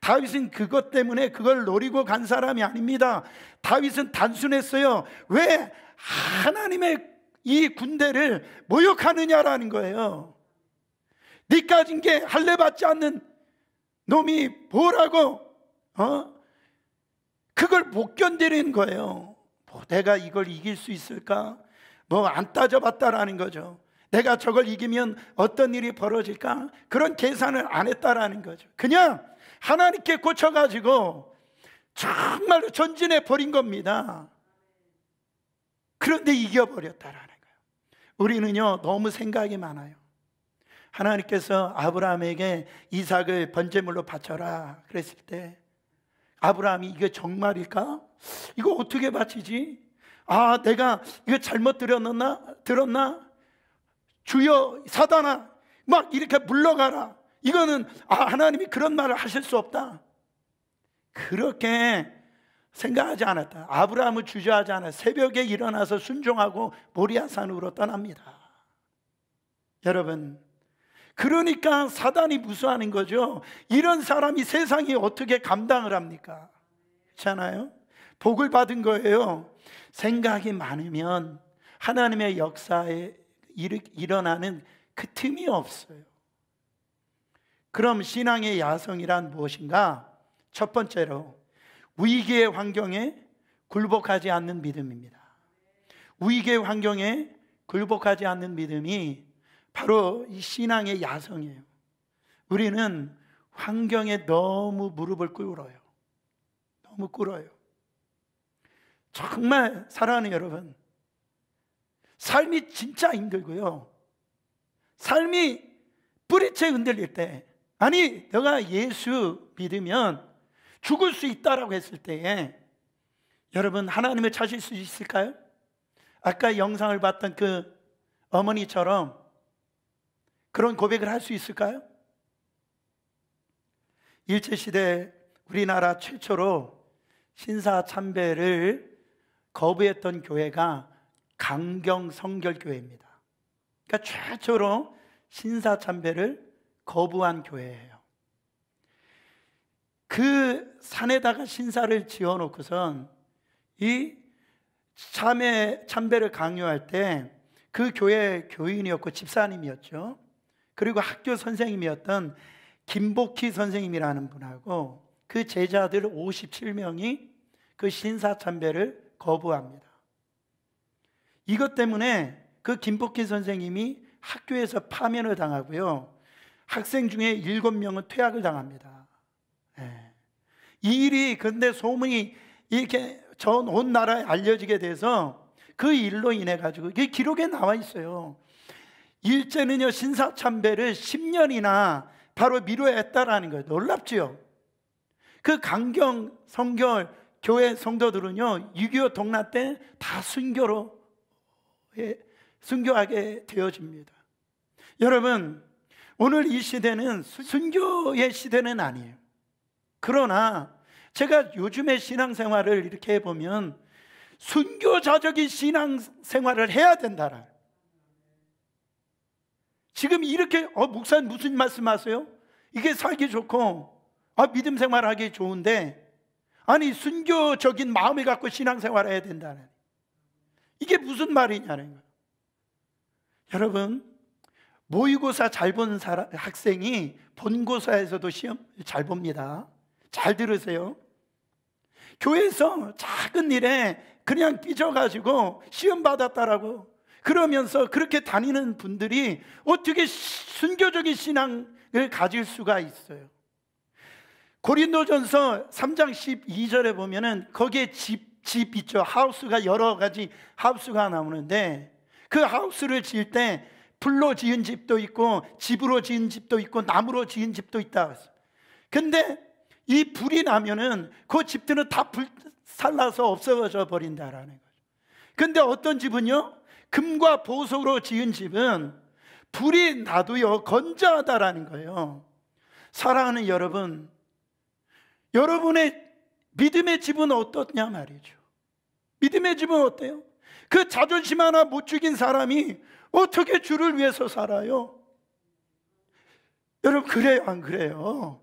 다윗은 그것 때문에 그걸 노리고 간 사람이 아닙니다. 다윗은 단순했어요. 왜? 하나님의 이 군대를 모욕하느냐라는 거예요. 네 가진 게 할례 받지 않는 놈이 뭐라고 그걸 못 견디는 거예요. 내가 이걸 이길 수 있을까? 안 따져봤다라는 거죠. 내가 저걸 이기면 어떤 일이 벌어질까? 그런 계산을 안 했다라는 거죠. 그냥 하나님께 꽂혀가지고 정말로 전진해 버린 겁니다. 그런데 이겨버렸다라는 거예요. 우리는요 너무 생각이 많아요. 하나님께서 아브라함에게 이삭을 번제물로 바쳐라 그랬을 때 아브라함이 이게 정말일까? 이거 어떻게 바치지? 내가 이거 잘못 들었나? 주여 사단아 막 이렇게 물러가라. 이거는 하나님이 그런 말을 하실 수 없다. 그렇게 생각하지 않았다. 아브라함을 주저하지 않아 새벽에 일어나서 순종하고 모리아산으로 떠납니다. 여러분, 그러니까 사단이 무수하는 거죠. 이런 사람이 세상이 어떻게 감당을 합니까? 그렇잖아요? 복을 받은 거예요. 생각이 많으면 하나님의 역사에 일어나는 그 틈이 없어요. 그럼 신앙의 야성이란 무엇인가? 첫 번째로 위기의 환경에 굴복하지 않는 믿음입니다. 위기의 환경에 굴복하지 않는 믿음이 바로 이 신앙의 야성이에요. 우리는 환경에 너무 무릎을 꿇어요. 너무 꿇어요. 정말 사랑하는 여러분, 삶이 진짜 힘들고요, 삶이 뿌리채 흔들릴 때, 아니 너가 예수 믿으면 죽을 수 있다라고 했을 때에 여러분 하나님을 찾을 수 있을까요? 아까 영상을 봤던 그 어머니처럼 그런 고백을 할 수 있을까요? 일제시대 우리나라 최초로 신사참배를 거부했던 교회가 강경성결교회입니다. 그러니까 최초로 신사참배를 거부한 교회예요. 그 산에다가 신사를 지어놓고선 이 참배를 강요할 때 그 교회 교인이었고 집사님이었죠. 그리고 학교 선생님이었던 김복희 선생님이라는 분하고 그 제자들 57명이 그 신사참배를 거부합니다. 이것 때문에 그 김복희 선생님이 학교에서 파면을 당하고요, 학생 중에 7명은 퇴학을 당합니다. 이 일이 근데 소문이 이렇게 전 온 나라에 알려지게 돼서 그 일로 인해 가지고, 이게 기록에 나와 있어요. 일제는요 신사참배를 10년이나 바로 미루었다라는 거예요. 놀랍지요? 그 강경 성결 교회 성도들은요 6.25 동란 때 다 순교하게 되어집니다. 여러분, 오늘 이 시대는 순교의 시대는 아니에요. 그러나 제가 요즘의 신앙생활을 이렇게 해보면 순교자적인 신앙생활을 해야 된다라. 지금 이렇게 목사님 무슨 말씀하세요? 이게 살기 좋고 믿음 생활하기 좋은데, 아니 순교적인 마음을 갖고 신앙생활을 해야 된다는, 이게 무슨 말이냐는 거예요. 여러분, 모의고사 잘 본 학생이 본고사에서도 시험 잘 봅니다. 잘 들으세요. 교회에서 작은 일에 그냥 삐져가지고 시험 받았다라고 그러면서 그렇게 다니는 분들이 어떻게 순교적인 신앙을 가질 수가 있어요? 고린도전서 3장 12절에 보면은 거기에 집 있죠. 하우스가 여러 가지 하우스가 나오는데, 그 하우스를 지을 때 불로 지은 집도 있고 집으로 지은 집도 있고 나무로 지은 집도 있다. 근데 이 불이 나면은 그 집들은 다 불살라서 없어져 버린다라는 거죠. 근데 어떤 집은요, 금과 보석으로 지은 집은 불이 나도요 건조하다라는 거예요. 사랑하는 여러분, 여러분의 믿음의 집은 어떻냐 말이죠. 믿음의 집은 어때요? 그 자존심 하나 못 죽인 사람이 어떻게 주를 위해서 살아요? 여러분, 그래요 안 그래요?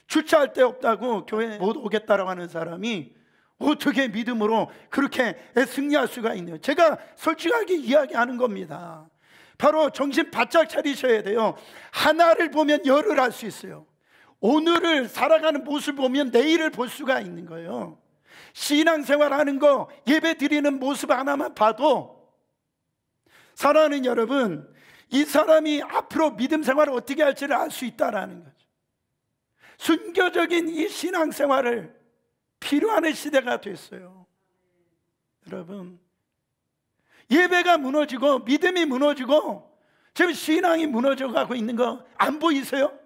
주차할 데 없다고 교회 못 오겠다라고 하는 사람이 어떻게 믿음으로 그렇게 승리할 수가 있네요. 제가 솔직하게 이야기하는 겁니다. 바로 정신 바짝 차리셔야 돼요. 하나를 보면 열을 알 수 있어요. 오늘을 살아가는 모습을 보면 내일을 볼 수가 있는 거예요. 신앙생활하는 거, 예배 드리는 모습 하나만 봐도, 사랑하는 여러분, 이 사람이 앞으로 믿음 생활을 어떻게 할지를 알 수 있다라는 거죠. 순교적인 이 신앙생활을 필요하는 시대가 됐어요. 여러분, 예배가 무너지고 믿음이 무너지고 지금 신앙이 무너져 가고 있는 거 안 보이세요?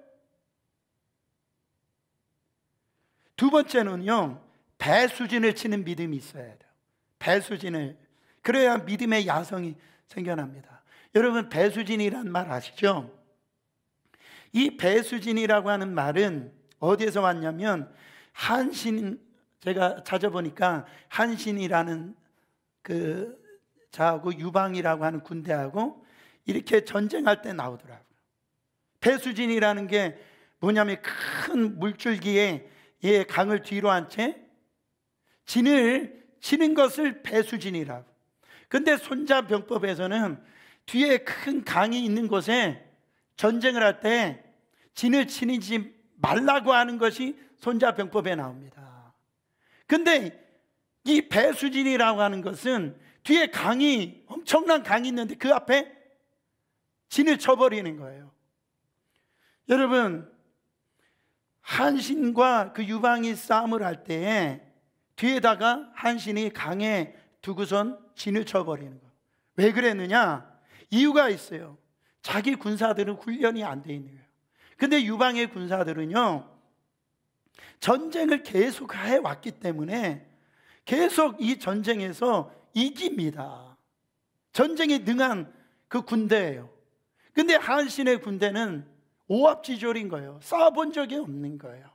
두 번째는요, 배수진을 치는 믿음이 있어야 돼요. 배수진을, 그래야 믿음의 야성이 생겨납니다. 여러분, 배수진이란 말 아시죠? 이 배수진이라고 하는 말은 어디에서 왔냐면, 한신, 제가 찾아보니까 한신이라는 그 자하고 유방이라고 하는 군대하고 이렇게 전쟁할 때 나오더라고요. 배수진이라는 게 뭐냐면, 큰 물줄기에 강을 뒤로 한 채 진을 치는 것을 배수진이라고. 근데 손자병법에서는 뒤에 큰 강이 있는 곳에 전쟁을 할 때 진을 치지 말라고 하는 것이 손자병법에 나옵니다. 근데 이 배수진이라고 하는 것은 뒤에 강이, 엄청난 강이 있는데 그 앞에 진을 쳐버리는 거예요. 여러분, 한신과 그 유방이 싸움을 할 때에 뒤에다가 한신이 강에 두고선 진을 쳐버리는 거예요. 왜 그랬느냐? 이유가 있어요. 자기 군사들은 훈련이 안 돼 있는 거예요. 근데 유방의 군사들은요, 전쟁을 계속 해왔기 때문에 계속 이 전쟁에서 이깁니다. 전쟁에 능한 그 군대예요. 근데 한신의 군대는 오합지졸인 거예요. 싸워본 적이 없는 거예요.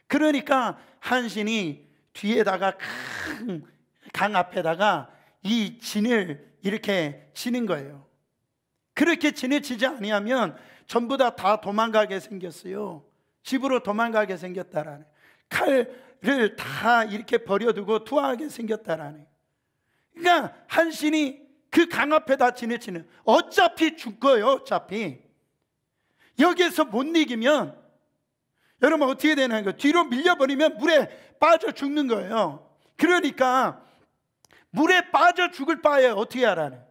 그러니까 한신이 뒤에다가 큰 강 앞에다가 이 진을 이렇게 치는 거예요. 그렇게 진을 치지 아니하면 전부 다 도망가게 생겼어요. 집으로 도망가게 생겼다라는, 칼을 다 이렇게 버려두고 투하하게 생겼다라는. 그러니까 한신이 그 강 앞에다 진을 치는, 어차피 죽어요. 어차피 여기에서 못 이기면 여러분 어떻게 되는 거예요? 뒤로 밀려버리면 물에 빠져 죽는 거예요. 그러니까 물에 빠져 죽을 바에 어떻게 하라는,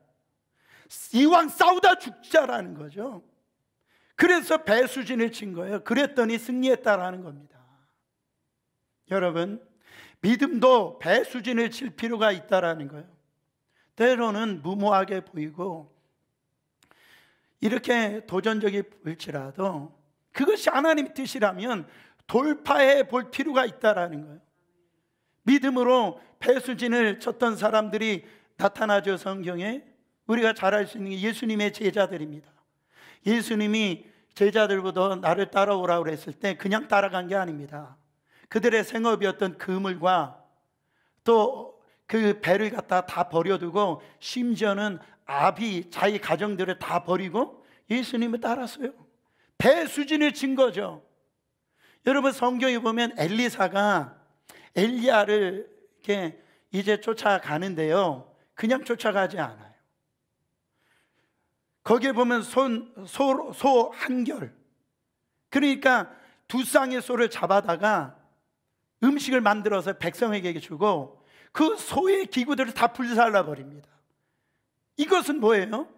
이왕 싸우다 죽자라는 거죠. 그래서 배수진을 친 거예요. 그랬더니 승리했다라는 겁니다. 여러분, 믿음도 배수진을 칠 필요가 있다라는 거예요. 때로는 무모하게 보이고 이렇게 도전적이 보일지라도 그것이 하나님 뜻이라면 돌파해 볼 필요가 있다라는 거예요. 믿음으로 배수진을 쳤던 사람들이 나타나죠. 성경에 우리가 잘 알 수 있는 게 예수님의 제자들입니다. 예수님이 제자들보다 나를 따라오라고 그랬을 때 그냥 따라간 게 아닙니다. 그들의 생업이었던 그물과 또 그 배를 갖다 다 버려두고 심지어는 아비, 자기 가정들을 다 버리고 예수님을 따랐어요. 배수진을 친 거죠. 여러분, 성경에 보면 엘리사가 엘리야를 이렇게 이제 쫓아가는데요, 그냥 쫓아가지 않아요. 거기에 보면 소 한결, 그러니까 두 쌍의 소를 잡아다가 음식을 만들어서 백성에게 주고 그 소의 기구들을 다 불살라 버립니다. 이것은 뭐예요?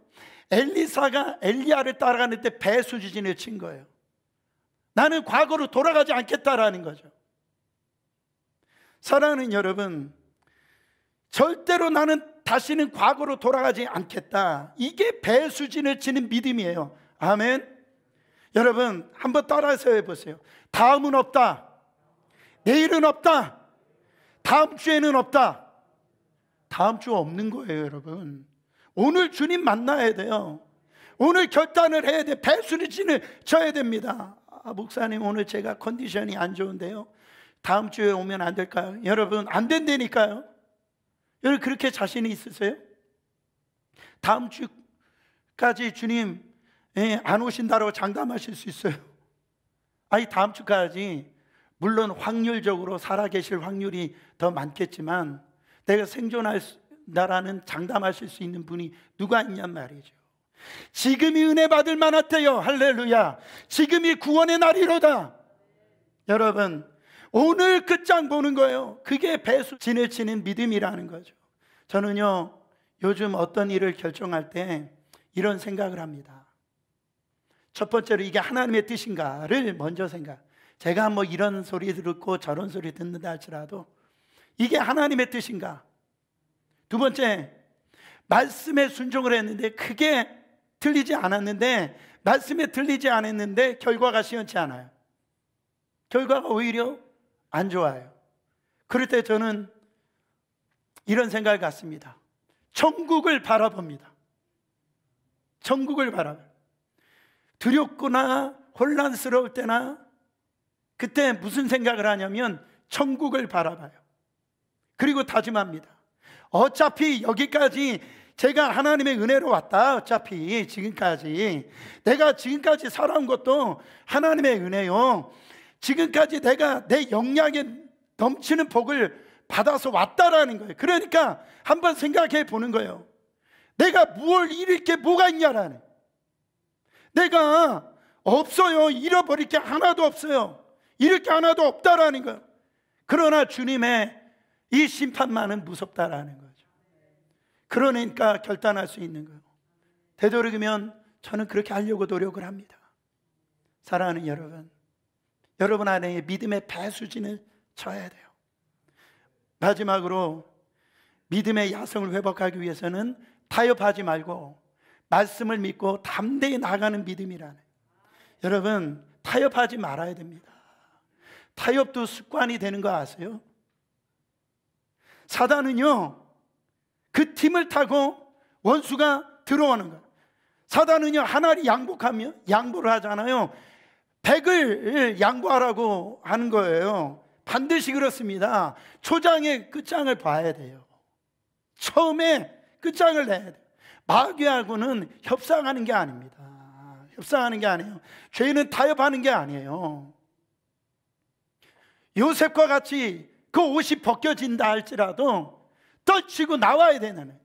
엘리사가 엘리야를 따라가는데 배수진을 친 거예요. 나는 과거로 돌아가지 않겠다라는 거죠. 사랑하는 여러분, 절대로 나는 다시는 과거로 돌아가지 않겠다. 이게 배수진을 치는 믿음이에요. 아멘. 여러분, 한번 따라서 해보세요. 다음은 없다. 내일은 없다. 다음 주에는 없다. 다음 주 없는 거예요. 여러분, 오늘 주님 만나야 돼요. 오늘 결단을 해야 돼. 배수진을 쳐야 됩니다. 목사님, 오늘 제가 컨디션이 안 좋은데요, 다음 주에 오면 안 될까요? 여러분, 안 된다니까요. 여러분, 그렇게 자신이 있으세요? 다음 주까지 주님 안 오신다고 장담하실 수 있어요? 아니, 다음 주까지 물론 확률적으로 살아계실 확률이 더 많겠지만 내가 생존한다라는 장담하실 수 있는 분이 누가 있냔 말이죠. 지금이 은혜 받을 만하대요. 할렐루야. 지금이 구원의 날이로다. 여러분, 오늘 끝장 보는 거예요. 그게 배수진을 치는 믿음이라는 거죠. 저는요, 요즘 어떤 일을 결정할 때 이런 생각을 합니다. 첫 번째로 이게 하나님의 뜻인가를 먼저 생각. 제가 뭐 이런 소리 듣고 저런 소리 듣는다 할지라도 이게 하나님의 뜻인가. 두 번째, 말씀에 순종을 했는데 그게 틀리지 않았는데, 말씀에 틀리지 않았는데 결과가 시원치 않아요. 결과가 오히려 안 좋아요. 그럴 때 저는 이런 생각을 갖습니다. 천국을 바라봅니다. 천국을 바라봐요. 두렵거나 혼란스러울 때나 그때 무슨 생각을 하냐면 천국을 바라봐요. 그리고 다짐합니다. 어차피 여기까지 제가 하나님의 은혜로 왔다. 어차피 지금까지 내가 지금까지 살아온 것도 하나님의 은혜요. 지금까지 내가 내 역량에 넘치는 복을 받아서 왔다라는 거예요. 그러니까 한번 생각해 보는 거예요. 내가 뭘 잃을 게 뭐가 있냐라는. 내가 없어요. 잃어버릴 게 하나도 없어요. 잃을 게 하나도 없다라는 거예요. 그러나 주님의 이 심판만은 무섭다라는 거죠. 그러니까 결단할 수 있는 거예요. 되도록이면 저는 그렇게 하려고 노력을 합니다. 사랑하는 여러분, 여러분 안에 믿음의 배수진을 쳐야 돼요. 마지막으로 믿음의 야성을 회복하기 위해서는 타협하지 말고 말씀을 믿고 담대히 나가는 믿음이라는, 여러분 타협하지 말아야 됩니다. 타협도 습관이 되는 거 아세요? 사단은요, 그 팀을 타고 원수가 들어오는 거예요. 사단은요, 하나를 양보를 하잖아요. 100을 양보하라고 하는 거예요. 반드시 그렇습니다. 초장의 끝장을 봐야 돼요. 처음에 끝장을 내야 돼요. 마귀하고는 협상하는 게 아닙니다. 협상하는 게 아니에요. 죄는 타협하는 게 아니에요. 요셉과 같이 그 옷이 벗겨진다 할지라도 떨치고 나와야 되는,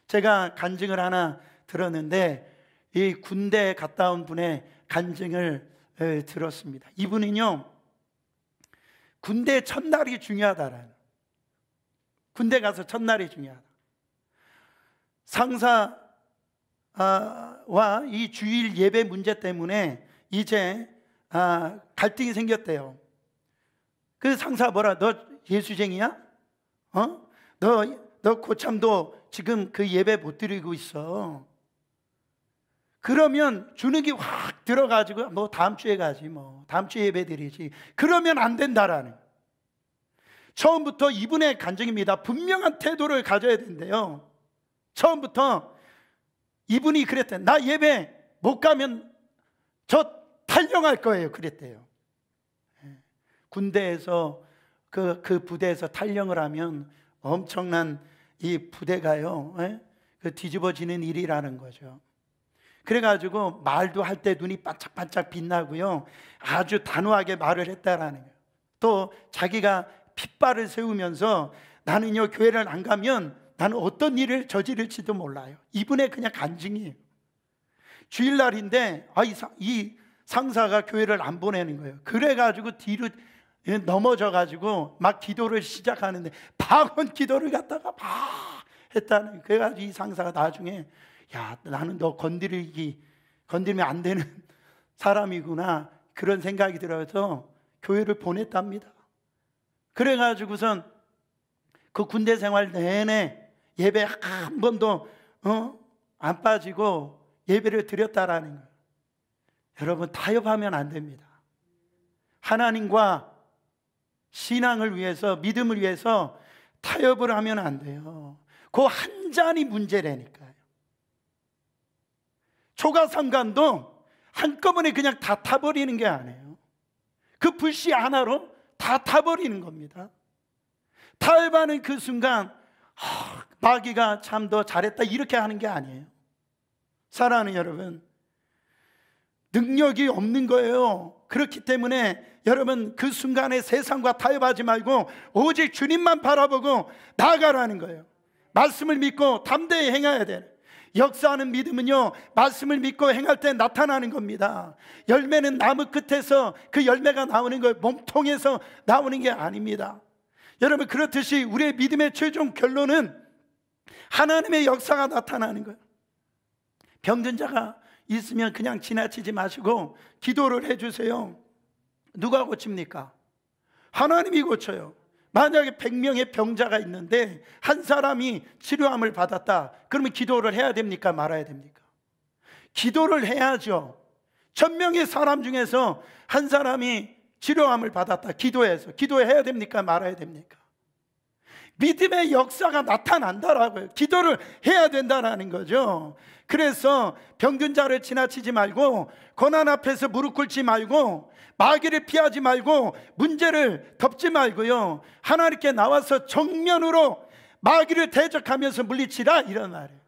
제가 간증을 하나 들었는데 이 군대에 갔다 온 분의 간증을 들었습니다. 이분은요, 군대 첫날이 중요하다라는, 군대 가서 첫날이 중요하다. 상사와 이 주일 예배 문제 때문에 이제 갈등이 생겼대요. 그 상사 뭐라, 너 예수쟁이야? 너 고참도 지금 그 예배 못 드리고 있어. 그러면 주눅이 확 들어가지고 뭐 다음 주에 가지, 뭐 다음 주에 예배 드리지. 그러면 안 된다라는, 처음부터 이분의 간증입니다. 분명한 태도를 가져야 된대요. 처음부터 이분이 그랬대요. 나 예배 못 가면 저 탈영할 거예요, 그랬대요. 군대에서 그 부대에서 탈영을 하면 엄청난 이 부대가요, 그 뒤집어지는 일이라는 거죠. 그래가지고 말도 할 때 눈이 반짝반짝 빛나고요, 아주 단호하게 말을 했다라는 거예요. 또 자기가 핏발을 세우면서 나는요, 교회를 안 가면 나는 어떤 일을 저지를지도 몰라요. 이분의 그냥 간증이에요. 주일날인데 이 상사가 교회를 안 보내는 거예요. 그래가지고 뒤로 넘어져가지고 막 기도를 시작하는데 박원 기도를 갖다가 막 했다는 거예요. 그래가지고 이 상사가 나중에, 야, 나는 너 건드리면 안 되는 사람이구나, 그런 생각이 들어서 교회를 보냈답니다. 그래가지고선 그 군대 생활 내내 예배 한 번도 안 빠지고 예배를 드렸다라는 거예요. 여러분, 타협하면 안 됩니다. 하나님과 신앙을 위해서, 믿음을 위해서 타협을 하면 안 돼요. 그 한 잔이 문제라니까요. 초가삼간도 한꺼번에 그냥 다 타버리는 게 아니에요. 그 불씨 하나로 다 타버리는 겁니다. 타협하는 그 순간 마귀가 참 더 잘했다 이렇게 하는 게 아니에요. 사랑하는 여러분, 능력이 없는 거예요. 그렇기 때문에 여러분, 그 순간에 세상과 타협하지 말고 오직 주님만 바라보고 나아가라는 거예요. 말씀을 믿고 담대히 행해야 돼요. 역사하는 믿음은요, 말씀을 믿고 행할 때 나타나는 겁니다. 열매는 나무 끝에서 그 열매가 나오는 거예요. 몸통에서 나오는 게 아닙니다. 여러분, 그렇듯이 우리의 믿음의 최종 결론은 하나님의 역사가 나타나는 거예요. 병든 자가 있으면 그냥 지나치지 마시고 기도를 해주세요. 누가 고칩니까? 하나님이 고쳐요. 만약에 100명의 병자가 있는데 한 사람이 치료함을 받았다, 그러면 기도를 해야 됩니까? 말아야 됩니까? 기도를 해야죠. 1000명의 사람 중에서 한 사람이 치료함을 받았다, 기도해야 됩니까? 말아야 됩니까? 믿음의 역사가 나타난다라고요. 기도를 해야 된다라는 거죠. 그래서 병든 자를 지나치지 말고, 고난 앞에서 무릎 꿇지 말고, 마귀를 피하지 말고, 문제를 덮지 말고요, 하나님께 나와서 정면으로 마귀를 대적하면서 물리치라, 이런 말이에요.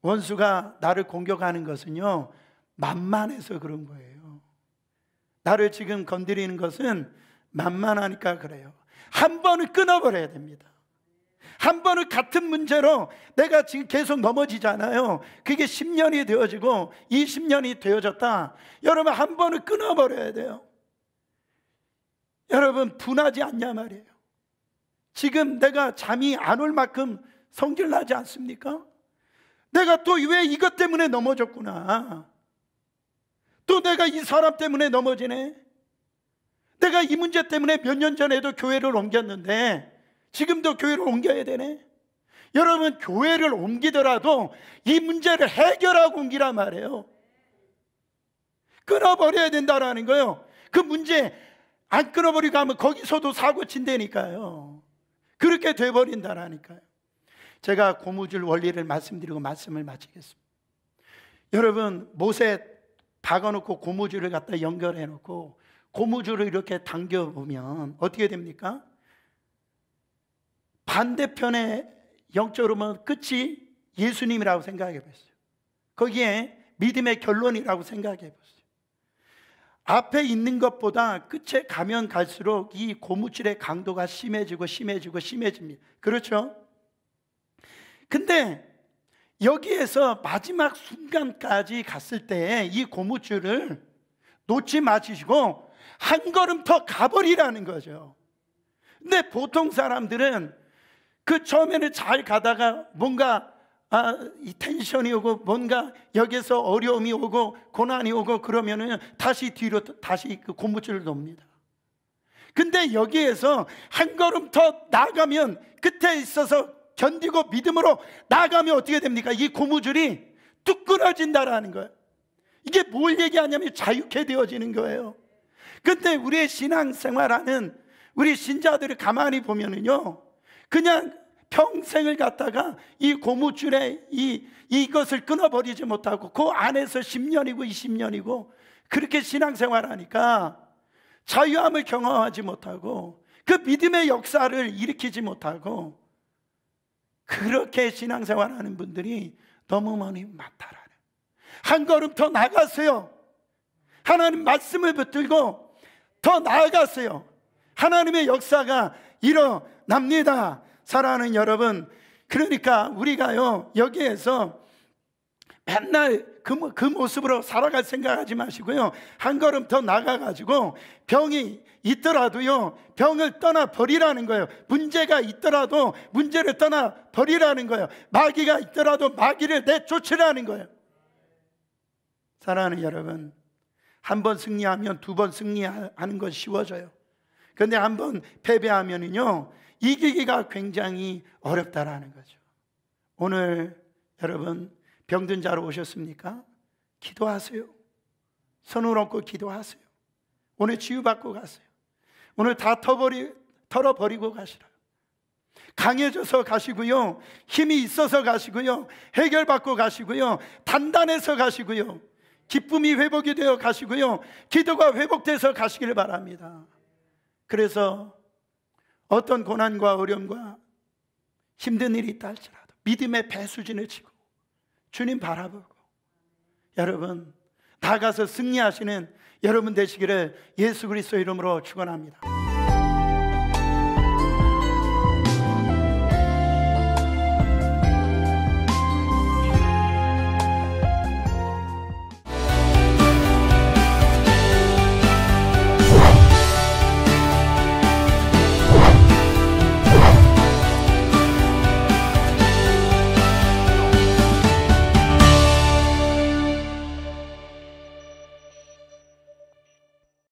원수가 나를 공격하는 것은요, 만만해서 그런 거예요. 나를 지금 건드리는 것은 만만하니까 그래요. 한 번은 끊어버려야 됩니다. 한 번은 같은 문제로 내가 지금 계속 넘어지잖아요. 그게 10년이 되어지고 20년이 되어졌다. 여러분, 한 번은 끊어버려야 돼요. 여러분, 분하지 않냐 말이에요. 지금 내가 잠이 안 올 만큼 성질 나지 않습니까? 내가 또 왜 이것 때문에 넘어졌구나. 또 내가 이 사람 때문에 넘어지네. 내가 이 문제 때문에 몇 년 전에도 교회를 옮겼는데 지금도 교회를 옮겨야 되네. 여러분, 교회를 옮기더라도 이 문제를 해결하고 옮기란 말이에요. 끊어버려야 된다라는 거예요. 그 문제 안 끊어버리고 하면 거기서도 사고 친다니까요. 그렇게 돼버린다라니까요. 제가 고무줄 원리를 말씀드리고 말씀을 마치겠습니다. 여러분, 못에 박아놓고 고무줄을 갖다 연결해놓고 고무줄을 이렇게 당겨보면 어떻게 됩니까? 반대편에 영적으로 보면 끝이 예수님이라고 생각해 보세요. 거기에 믿음의 결론이라고 생각해 보세요. 앞에 있는 것보다 끝에 가면 갈수록 이 고무줄의 강도가 심해지고 심해집니다. 그렇죠? 근데 여기에서 마지막 순간까지 갔을 때 이 고무줄을 놓지 마시고 한 걸음 더 가버리라는 거죠. 근데 보통 사람들은 그 처음에는 잘 가다가 뭔가 이 텐션이 오고 뭔가 여기서 어려움이 오고 고난이 오고 그러면은 다시 뒤로 다시 그 고무줄을 놓습니다. 근데 여기에서 한 걸음 더 나가면 끝에 있어서 견디고 믿음으로 나가면 어떻게 됩니까? 이 고무줄이 뚝 끊어진다라는 거예요. 이게 뭘 얘기하냐면 자유케 되어지는 거예요. 근데 우리의 신앙생활하는 우리 신자들을 가만히 보면은요, 그냥 평생을 갖다가 이 고무줄에 이것을 끊어버리지 못하고 그 안에서 10년이고 20년이고 그렇게 신앙생활하니까 자유함을 경험하지 못하고 그 믿음의 역사를 일으키지 못하고 그렇게 신앙생활하는 분들이 너무 많이 많다라는. 한 걸음 더 나갔어요. 하나님 말씀을 붙들고 더 나아갔어요. 하나님의 역사가 일어납니다. 사랑하는 여러분, 그러니까 우리가요 여기에서 맨날 그 모습으로 살아갈 생각하지 마시고요, 한 걸음 더 나가가지고 병이 있더라도요 병을 떠나버리라는 거예요. 문제가 있더라도 문제를 떠나버리라는 거예요. 마귀가 있더라도 마귀를 내쫓으라는 거예요. 사랑하는 여러분, 한 번 승리하면 두 번 승리하는 건 쉬워져요. 그런데 한 번 패배하면은요 이기기가 굉장히 어렵다라는 거죠. 오늘 여러분 병든 자로 오셨습니까? 기도하세요. 손을 얹고 기도하세요. 오늘 치유받고 가세요. 오늘 다 털어버리고 가시라. 강해져서 가시고요, 힘이 있어서 가시고요, 해결받고 가시고요, 단단해서 가시고요, 기쁨이 회복이 되어 가시고요, 기도가 회복돼서 가시기를 바랍니다. 그래서 어떤 고난과 어려움과 힘든 일이 있다 할지라도 믿음의 배수진을 치고 주님 바라보고 여러분 나가서 승리하시는 여러분 되시기를 예수 그리스도 이름으로 축원합니다.